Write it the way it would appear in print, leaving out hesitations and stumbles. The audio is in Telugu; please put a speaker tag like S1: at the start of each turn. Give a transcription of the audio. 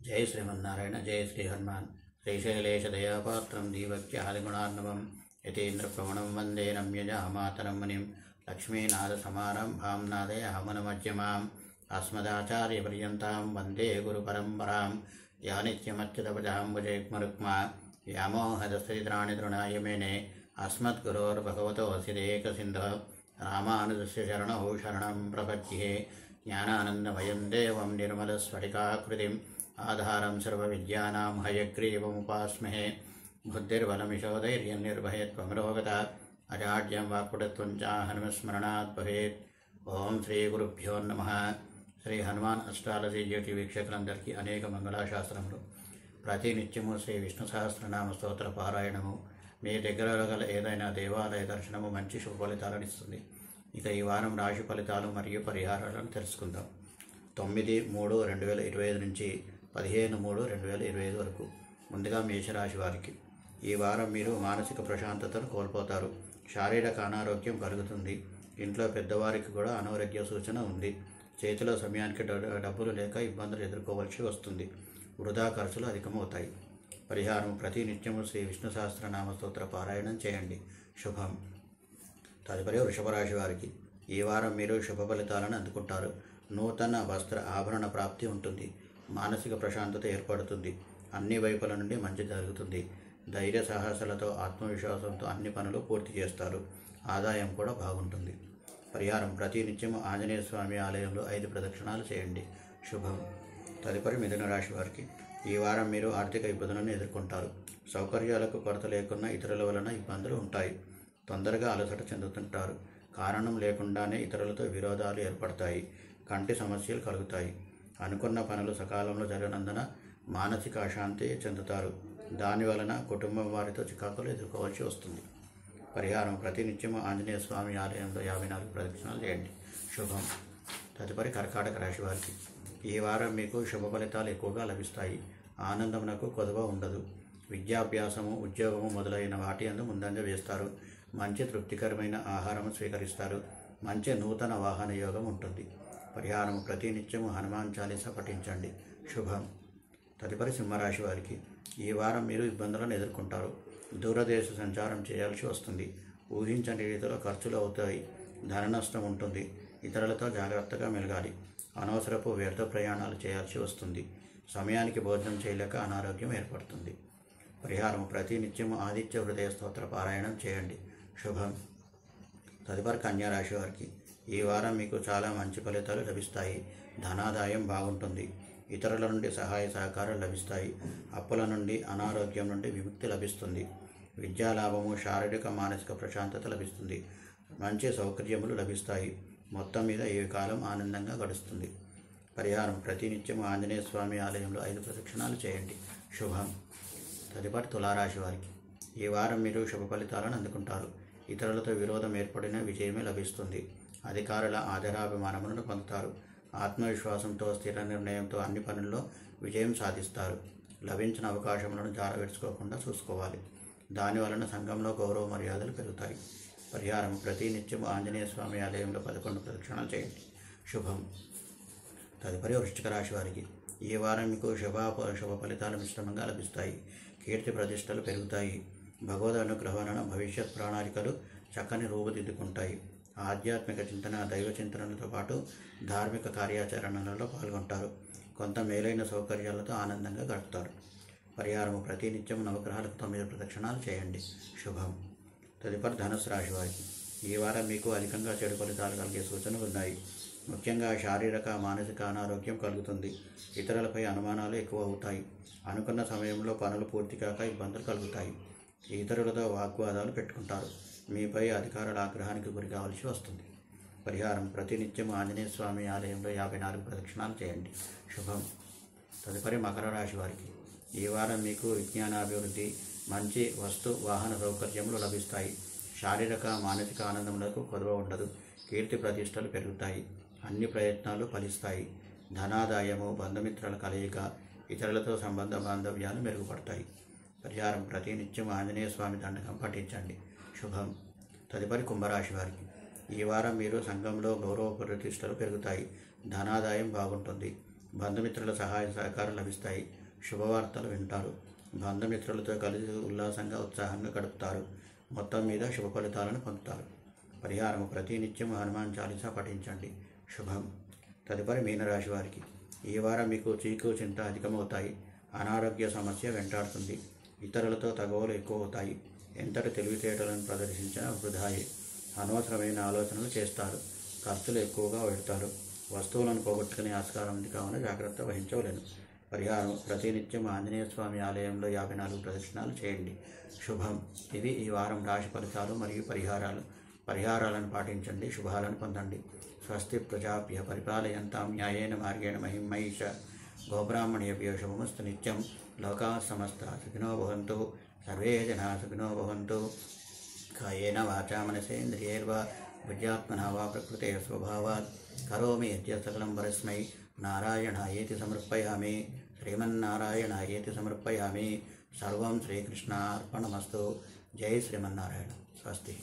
S1: జై శ్రీమన్నారాయణ. జై శ్రీ హనుమాన్. శ్రీశైలేశ దయాపాత్రం దీవక్యాదిగుణార్ణవం యతీంద్రప్రవణం వందే నమ్యజామాతరం మునిం లక్ష్మీనాథసమారంభాం నాదయామనమధ్యమాం అస్మదాచార్యపర్యంతాం వందే గురుపరంపరాం యా నిత్యమచ్యుతపదాంబుజైక్మరుక్మా వ్యామోహదస్త్రాణి తృణాయ మేనే అస్మద్గురోర్భగవతోऽసిదేకసిन्धो రామానుజస్య శరణౌ శరణం ప్రపద్యే. జ్ఞానానందమయం దేవం నిర్మలస్ఫటికాకృతిం ఆధారం సర్వవిద్యానాం హయగ్రీవముపాస్మహే. బుద్ధిర్బలమిషోధైర్యం నిర్భయత్వమరోగత అజాడ్యం వాక్పటుత్వం చ హనుమస్మరణాత్ భవేత్. ఓం శ్రీ గురుభ్యో నమః. శ్రీ హనుమాన్ అస్ట్రాలజీ జ్యోతి వీక్షకులందరికీ అనేక మంగళాశాస్త్రములు. ప్రతినిత్యము శ్రీ విష్ణు సహస్రనామ స్తోత్ర పారాయణము మీ దగ్గర గల ఏదైనా దేవాలయ దర్శనము మంచి శుభ ఫలితాలను ఇస్తుంది. ఇక ఈ వారం రాశి ఫలితాలు మరియు పరిహారాలను తెలుసుకుందాం. 9/3/2025 నుంచి 15/3/2025 వరకు. ముందుగా మేషరాశి వారికి ఈ వారం మీరు మానసిక ప్రశాంతతను కోల్పోతారు. శారీరక అనారోగ్యం కలుగుతుంది. ఇంట్లో పెద్దవారికి కూడా అనారోగ్య సూచన ఉంది. చేతిలో సమయానికి డబ్బులు లేక ఇబ్బందులు ఎదుర్కోవాల్సి వస్తుంది. వృధా ఖర్చులు అధికమవుతాయి. పరిహారం ప్రతి నిత్యము శ్రీ విష్ణు సహస్రనామ స్తోత్ర పారాయణం చేయండి. శుభం. తదుపరి వృషభరాశి వారికి ఈ వారం మీరు శుభ ఫలితాలను అందుకుంటారు. నూతన వస్త్ర ఆభరణ ప్రాప్తి ఉంటుంది. మానసిక ప్రశాంతత ఏర్పడుతుంది. అన్ని వైపుల నుండి మంచి జరుగుతుంది. ధైర్య సాహసాలతో ఆత్మవిశ్వాసంతో అన్ని పనులు పూర్తి చేస్తారు. ఆదాయం కూడా బాగుంటుంది. పరిహారం ప్రతి నిత్యము ఆంజనేయ స్వామి ఆలయంలో 5 ప్రదక్షిణాలు చేయండి. శుభం. తదుపరి మిథున రాశి వారికి ఈ వారం మీరు ఆర్థిక ఇబ్బందులను ఎదుర్కొంటారు. సౌకర్యాలకు కొరత లేకున్నా ఇతరుల వలన ఇబ్బందులు ఉంటాయి. తొందరగా అలసట చెందుతుంటారు. కారణం లేకుండానే ఇతరులతో విరోధాలు ఏర్పడతాయి. కంటి సమస్యలు కలుగుతాయి. అనుకున్న పనులు సకాలంలో జరగనందున మానసిక అశాంతి చెందుతారు. దానివలన కుటుంబం వారితో చికాకులు ఎదుర్కోవాల్సి వస్తుంది. పరిహారం ప్రతి నిత్యము ఆంజనేయ స్వామి ఆలయంలో 54 ప్రదక్షిణాలు చేయండి. శుభం. తదుపరి కర్కాటక రాశి వారికి ఈ వారం మీకు శుభ ఫలితాలు ఎక్కువగా లభిస్తాయి. ఆనందమునకు కొదువ ఉండదు. విద్యాభ్యాసము, ఉద్యోగము మొదలైన వాటి యందు ముందంజ వేస్తారు. మంచి తృప్తికరమైన ఆహారం స్వీకరిస్తారు. మంచి నూతన వాహన యోగం ఉంటుంది. పరిహారం ప్రతి నిత్యము హనుమాన్ చాలీసా పఠించండి. శుభం. తదుపరి సింహరాశి వారికి ఈ వారం మీరు ఇబ్బందులను ఎదుర్కొంటారు. దూరదేశ సంచారం చేయాల్సి వస్తుంది. ఊహించని రీతిలో ఖర్చులు అవుతాయి. ధన నష్టం ఉంటుంది. ఇతరులతో జాగ్రత్తగా మెలగాలి. అనవసరపు వ్యర్థ ప్రయాణాలు చేయాల్సి వస్తుంది. సమయానికి భోజనం చేయలేక అనారోగ్యం ఏర్పడుతుంది. పరిహారం ప్రతి నిత్యము ఆదిత్య హృదయ స్తోత్ర పారాయణం చేయండి. శుభం. తదుపరి కన్యారాశి వారికి ఈ వారం మీకు చాలా మంచి ఫలితాలు లభిస్తాయి. ధనాదాయం బాగుంటుంది. ఇతరుల నుండి సహాయ సహకారాలు లభిస్తాయి. అప్పుల నుండి, అనారోగ్యం నుండి విముక్తి లభిస్తుంది. విద్యాలాభము, శారీరక మానసిక ప్రశాంతత లభిస్తుంది. మంచి సౌకర్యములు లభిస్తాయి. మొత్తం మీద ఈ కాలం ఆనందంగా గడుస్తుంది. పరిహారం ప్రతి నిత్యము ఆంజనేయ స్వామి ఆలయంలో 5 ప్రదక్షిణాలు చేయండి. శుభం. తదుపరి తులారాశి వారికి ఈ వారం మీరు శుభ ఫలితాలను అందుకుంటారు. ఇతరులతో విరోధం ఏర్పడిన విజయమే లభిస్తుంది. అధికారుల ఆదరాభిమానములను పొందుతారు. ఆత్మవిశ్వాసంతో, స్థిర నిర్ణయంతో అన్ని పనుల్లో విజయం సాధిస్తారు. లభించిన అవకాశములను జారవిడుచుకోకుండా చూసుకోవాలి. దానివలన సంఘంలో గౌరవ మర్యాదలు పెరుగుతాయి. పరిహారం ప్రతి నిత్యము ఆంజనేయ స్వామి ఆలయంలో 11 ప్రదక్షిణాలు చేయండి. శుభం. తదుపరి వృశ్చిక రాశి వారికి ఈ వారం మీకు శుభ ఫలితాలు మిశ్రమంగా లభిస్తాయి. కీర్తి ప్రతిష్టలు పెరుగుతాయి. భగవద్ అనుగ్రహణ భవిష్యత్ ప్రణాళికలు చక్కని రూపుదిద్దుకుంటాయి. ఆధ్యాత్మిక చింతన, దైవ చింతనలతో పాటు ధార్మిక కార్యాచరణలలో పాల్గొంటారు. కొంత మేలైన సౌకర్యాలతో ఆనందంగా గడుపుతారు. పరిహారము ప్రతి నిత్యం నవగ్రహాలకు 9 ప్రదక్షిణాలు చేయండి. శుభం. తదుపరి ధనుసు రాశి వారికి ఈ వారం మీకు అధికంగా చెడు ఫలితాలు కలిగే సూచనలు ఉన్నాయి. ముఖ్యంగా శారీరక, మానసిక అనారోగ్యం కలుగుతుంది. ఇతరులపై అనుమానాలు ఎక్కువ అవుతాయి. అనుకున్న సమయంలో పనులు పూర్తి కాక ఇబ్బందులు కలుగుతాయి. ఇతరులతో వాగ్వాదాలు పెట్టుకుంటారు. మీపై అధికారుల ఆగ్రహానికి గురి కావాల్సి వస్తుంది. పరిహారం ప్రతి నిత్యం ఆంజనేయ స్వామి ఆలయంలో 54 ప్రదక్షిణాలు చేయండి. శుభం. తదుపరి మకర రాశి వారికి ఈ వారం మీకు విజ్ఞానాభివృద్ధి, మంచి వస్తు వాహన సౌకర్యములు లభిస్తాయి. శారీరక, మానసిక ఆనందములకు కొదువ ఉండదు. కీర్తి ప్రతిష్టలు పెరుగుతాయి. అన్ని ప్రయత్నాలు ఫలిస్తాయి. ధనాదాయము, బంధుమిత్రుల కలయిక, ఇతరులతో సంబంధ బాంధవ్యాలు మెరుగుపడతాయి. పరిహారం ప్రతి నిత్యం ఆంజనేయ స్వామి దండకం పఠించండి. శుభం. తదుపరి కుంభరాశి వారికి ఈ వారం మీరు సంఘంలో గౌరవ ప్రతిష్టలు పెరుగుతాయి. ధనాదాయం బాగుంటుంది. బంధుమిత్రుల సహాయ సహకారం లభిస్తాయి. శుభవార్తలు వింటారు. బంధుమిత్రులతో కలిసి ఉల్లాసంగా ఉత్సాహంగా గడుపుతారు. మొత్తం మీద శుభ ఫలితాలను పొందుతారు. పరిహారము: ప్రతినిత్యం హనుమాన్ చాలీసా పఠించండి. శుభం. తదుపరి మీనరాశి వారికి ఈ వారం మీకు చీకు చింత అధికమవుతాయి. అనారోగ్య సమస్య వెంటాడుతుంది. ఇతరులతో తగవులు ఎక్కువ అవుతాయి. ఎంతటి తెలివితేటలను ప్రదర్శించినా వృధాయే. అనవసరమైన ఆలోచనలు చేస్తారు. ఖర్చులు ఎక్కువగా పెడతారు. వస్తువులను పోగొట్టుకునే ఆస్కారం ఉంది కావున జాగ్రత్త వహించవలేను. పరిహారం: ప్రతినిత్యం ఆంజనేయ స్వామి ఆలయంలో 54 ప్రదక్షిణాలు చేయండి. శుభం. ఇవి ఈ వారం రాశి ఫలితాలు మరియు పరిహారాలను పాటించండి. శుభాలను పొందండి. స్వస్తి ప్రజాభ్య పరిపాలయంతాం న్యాయేన మార్గేణ మహిం మహిష గోబ్రాహ్మణేభ్యో శుభమస్తు నిత్యం. లోకాః సమస్తాః సుఖినో భవంతు. సర్వే జనాః సుఖినో భవంతు. కాయేన వాచా మనసేంద్రియైర్వా బుద్ధ్యాత్మనా వా ప్రకృతే స్వభావాత్ కరోమి యద్యత్ సకలం పరస్మై నారాయణాయేతి సమర్పయామి. శ్రీమన్నారాయణాయేతి సమర్పయామి. సర్వం శ్రీకృష్ణార్పణమస్తు. జై శ్రీమన్నారాయణ. స్వస్తి.